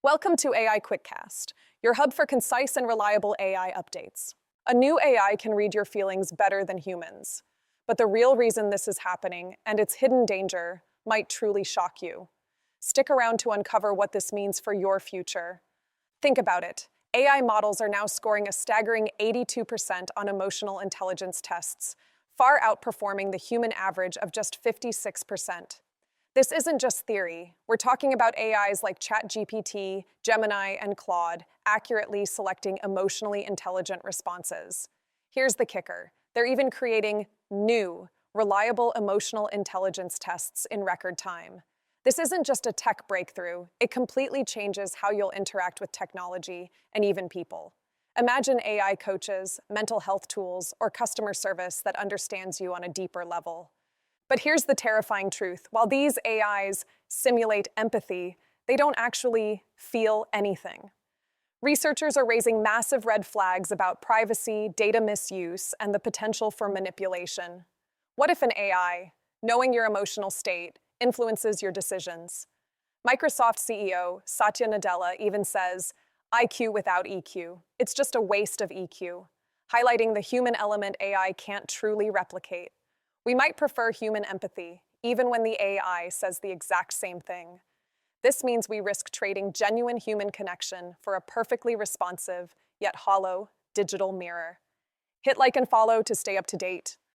Welcome to AI Quickcast, your hub for concise and reliable AI updates. A new AI can read your feelings better than humans. But the real reason this is happening, and its hidden danger, might truly shock you. Stick around to uncover what this means for your future. Think about it. AI models are now scoring a staggering 82% on emotional intelligence tests, far outperforming the human average of just 56%. This isn't just theory. We're talking about AIs like ChatGPT, Gemini, and Claude accurately selecting emotionally intelligent responses. Here's the kicker. They're even creating new, reliable emotional intelligence tests in record time. This isn't just a tech breakthrough. It completely changes how you'll interact with technology and even people. Imagine AI coaches, mental health tools, or customer service that understands you on a deeper level. But here's the terrifying truth. While these AIs simulate empathy, they don't actually feel anything. Researchers are raising massive red flags about privacy, data misuse, and the potential for manipulation. What if an AI, knowing your emotional state, influences your decisions? Microsoft CEO Satya Nadella even says, IQ without EQ. It's just a waste of EQ, highlighting the human element AI can't truly replicate. We might prefer human empathy, even when the AI says the exact same thing. This means we risk trading genuine human connection for a perfectly responsive, yet hollow, digital mirror. Hit like and follow to stay up to date.